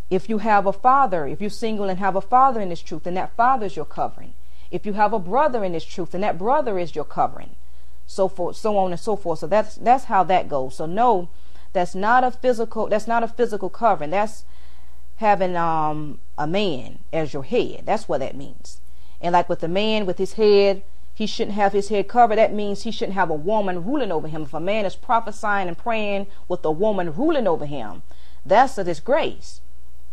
If you have a father, if you're single and have a father in this truth, then that father is your covering. If you have a brother in this truth, then that brother is your covering. So forth, so on and so forth. So that's how that goes. So no, that's not a physical covering. That's having a man as your head. That's what that means. And like with the man with his head, he shouldn't have his head covered. That means he shouldn't have a woman ruling over him. If a man is prophesying and praying with a woman ruling over him, that's a disgrace.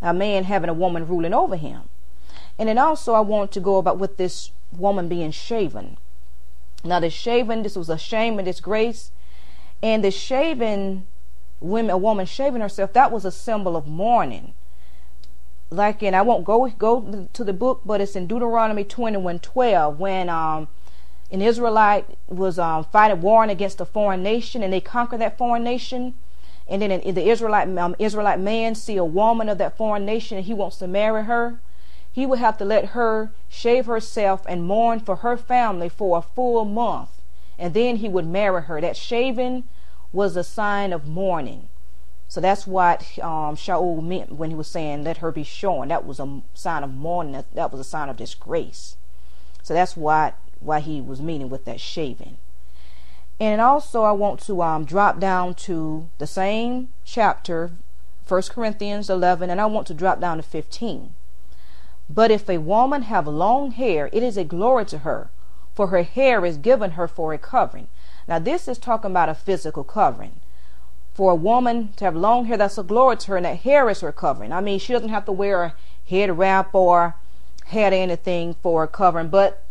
A man having a woman ruling over him. And then also I want to go about with this woman being shaven. Now this shaven, this was a shame and disgrace. And the shaven a woman shaving herself, that was a symbol of mourning. Like I won't go to the book, but it's in Deuteronomy 21:12 when an Israelite was warring against a foreign nation, and they conquered that foreign nation. And then the Israelite man see a woman of that foreign nation and he wants to marry her. He would have to let her shave herself and mourn for her family for a full month. And then he would marry her. That shaving was a sign of mourning. So that's what Shaul meant when he was saying, let her be shorn. That was a sign of mourning. That was a sign of disgrace. So that's why he was meaning with that shaving. And also I want to drop down to the same chapter, 1 Corinthians 11, and I want to drop down to 15. But if a woman have long hair, it is a glory to her, for her hair is given her for a covering. Now this is talking about a physical covering. For a woman to have long hair, that's a glory to her, and that hair is her covering. I mean, she doesn't have to wear a head wrap or head anything for a covering. But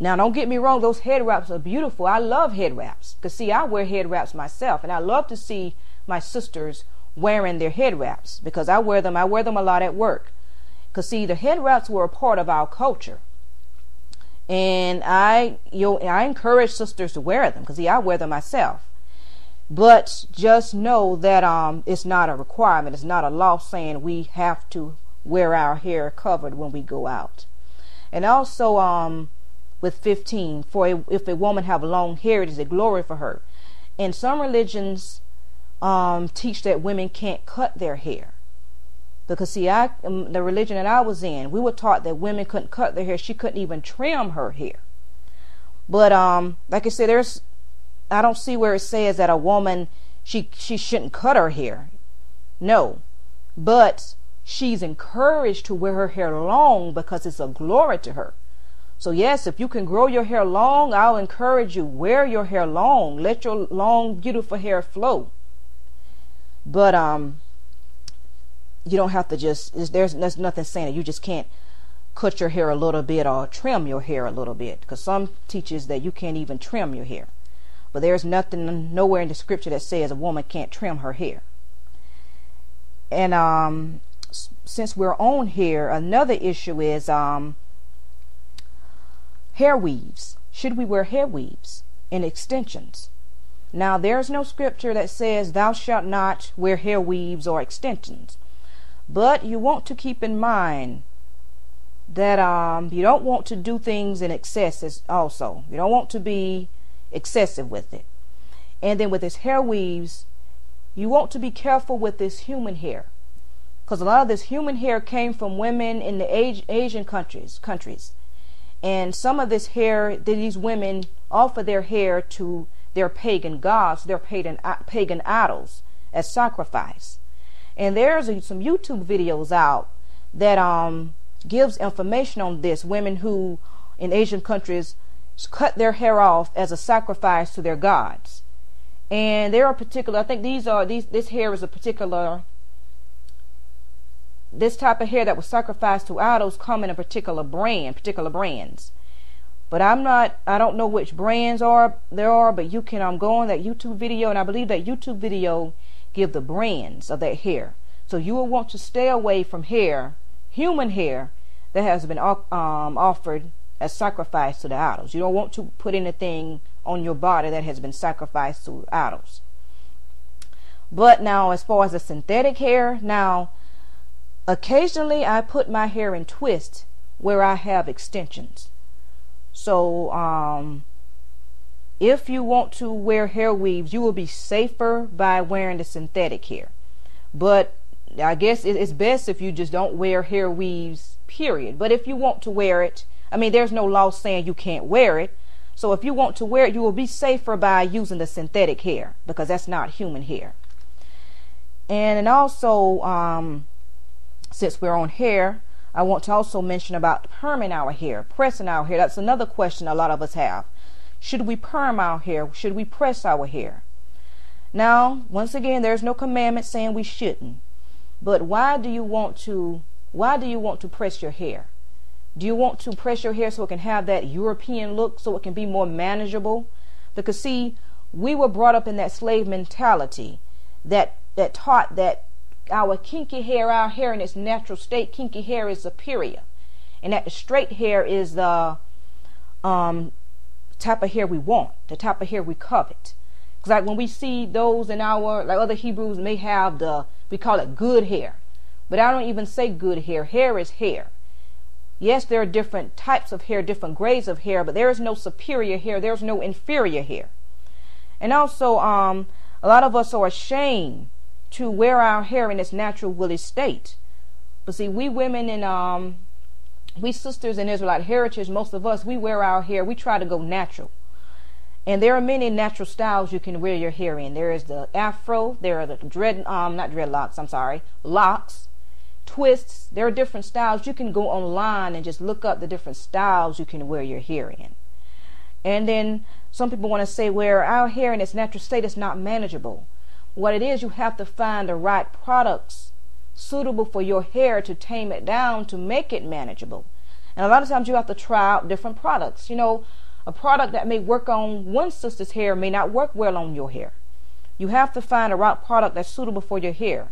now, don't get me wrong, those head wraps are beautiful. I love head wraps. Because, see, I wear head wraps myself. And I love to see my sisters wearing their head wraps. Because I wear them a lot at work. Because, see, the head wraps were a part of our culture. And I encourage sisters to wear them. Because, see, I wear them myself. But just know that it's not a requirement. It's not a law saying we have to wear our hair covered when we go out. And also, with 15, if a woman have long hair, it is a glory for her. And some religions teach that women can't cut their hair. Because see, the religion that I was in, we were taught that women couldn't cut their hair. She couldn't even trim her hair. But like I said, I don't see where it says that a woman, she shouldn't cut her hair. No. But she's encouraged to wear her hair long because it's a glory to her. So yes, if you can grow your hair long, I'll encourage you, wear your hair long. Let your long, beautiful hair flow. But you don't have to there's nothing saying that you just can't cut your hair a little bit or trim your hair a little bit. Because some teaches that you can't even trim your hair. But there's nothing, nowhere in the scripture that says a woman can't trim her hair. And since we're on here, another issue is hair weaves. Should we wear hair weaves and extensions? Now, there's no scripture that says thou shalt not wear hair weaves or extensions. But you want to keep in mind that you don't want to do things in excess also. You don't want to be excessive with it. And then with this hair weaves, you want to be careful with this human hair. Because a lot of this human hair came from women in the Asian countries. And some of this hair, these women offer their hair to their pagan gods, their pagan idols as sacrifice. And there's some YouTube videos out that gives information on this. Women who in Asian countries cut their hair off as a sacrifice to their gods. And there are particular, I think this hair is a particular, this type of hair that was sacrificed to idols come in a particular brands. But I don't know which brands there are, but you can go on that YouTube video, and I believe that YouTube video give the brands of that hair. So you will want to stay away from hair, human hair, that has been offered as sacrifice to the idols. You don't want to put anything on your body that has been sacrificed to idols. But now, as far as the synthetic hair, now occasionally I put my hair in twists where I have extensions. So if you want to wear hair weaves, you will be safer by wearing the synthetic hair. But I guess it's best if you just don't wear hair weaves, period. But if you want to wear it, I mean, there's no law saying you can't wear it. So if you want to wear it, you will be safer by using the synthetic hair, because that's not human hair. And also, since we're on hair, I want to also mention about perming our hair, pressing our hair. That's another question a lot of us have. Should we perm our hair? Should we press our hair? Now, once again, there's no commandment saying we shouldn't. But why do you want to press your hair? Do you want to press your hair so it can have that European look, so it can be more manageable? Because see, we were brought up in that slave mentality that taught that our kinky hair, our hair in its natural state, kinky hair is superior, and that the straight hair is the type of hair we want, the type of hair we covet. Because like when we see those in our, like other Hebrews may have we call it good hair, but I don't even say good hair. Hair is hair. Yes, there are different types of hair, different grades of hair, but there is no superior hair. There's no inferior hair. And also, a lot of us are ashamed to wear our hair in its natural woolly state. But see, we women and we sisters in Israelite heritage, most of us, we wear our hair, we try to go natural. And there are many natural styles you can wear your hair in. There is the afro, there are the locks, twists. There are different styles. You can go online and just look up the different styles you can wear your hair in. And then some people want to say, where our hair in its natural state is not manageable. What it is, you have to find the right products suitable for your hair to tame it down, to make it manageable. And a lot of times you have to try out different products. You know, a product that may work on one sister's hair may not work well on your hair. You have to find a right product that's suitable for your hair.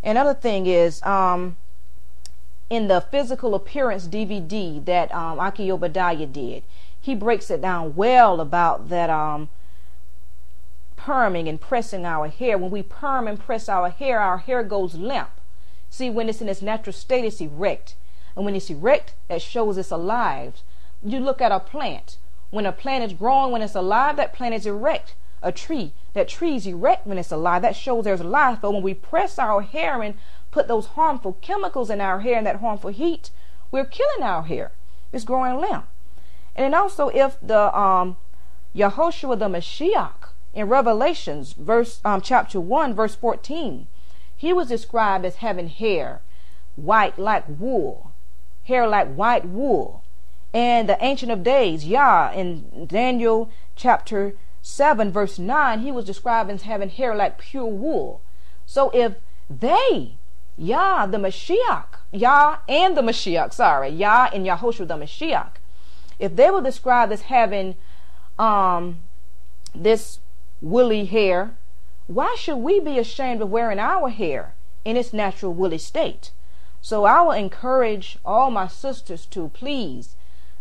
Another thing is, in the physical appearance DVD that Aki Obadiah did, he breaks it down well about that perming and pressing our hair. When we perm and press our hair goes limp. See, when it's in its natural state, it's erect. And when it's erect, that shows it's alive. You look at a plant. When a plant is growing, when it's alive, that plant is erect. A tree, that tree is erect when it's alive. That shows there's life. But when we press our hair and put those harmful chemicals in our hair and that harmful heat, we're killing our hair. It's growing limp. And then also, if the Yahushua the Mashiach in Revelations, chapter 1, verse 14, he was described as having hair white like wool, hair like white wool. And the Ancient of Days, Yah, in Daniel chapter 7, verse 9, he was described as having hair like pure wool. So if they, Yah and the Mashiach, Yah and Yahushua the Mashiach, if they were described as having this woolly hair, why should we be ashamed of wearing our hair in its natural woolly state? So I will encourage all my sisters to please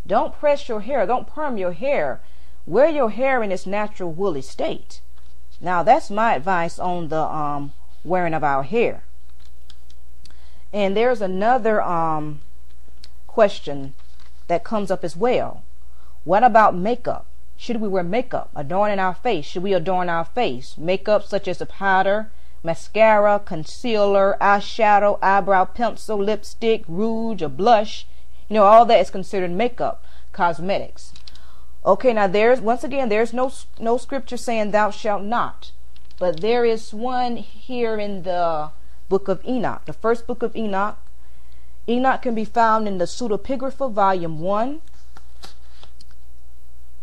don't press your hair, don't perm your hair. Wear your hair in its natural woolly state. Now that's my advice on the wearing of our hair. And there's another question that comes up as well. What about makeup? Should we wear makeup, adorning our face? Should we adorn our face? Makeup such as a powder, mascara, concealer, eyeshadow, eyebrow pencil, lipstick, rouge, or blush. You know, all that is considered makeup, cosmetics. Okay, now there's no scripture saying thou shalt not. But there is one here in the book of Enoch, the first book of Enoch. Enoch can be found in the Pseudepigrapha, volume 1.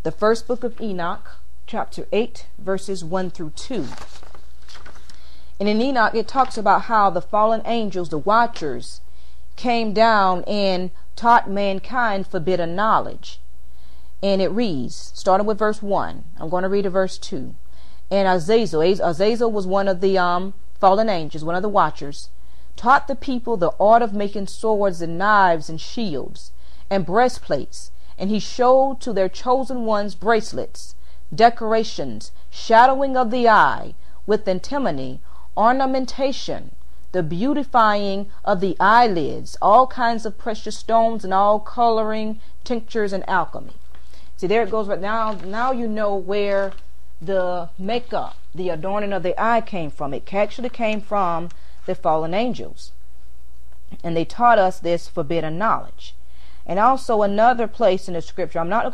The first book of Enoch, chapter 8, verses 1 through 2. And in Enoch, it talks about how the fallen angels, the watchers, came down and taught mankind forbidden knowledge. And it reads, starting with verse 1, I'm going to read to verse 2. And Azazel was one of the fallen angels, one of the watchers, taught the people the art of making swords and knives and shields and breastplates. And he showed to their chosen ones bracelets, decorations, shadowing of the eye, with antimony, ornamentation, the beautifying of the eyelids, all kinds of precious stones, and all coloring, tinctures, and alchemy. See, there it goes right now. Now you know where the makeup, the adorning of the eye came from. It actually came from the fallen angels. And they taught us this forbidden knowledge. And also another place in the scripture, I'm not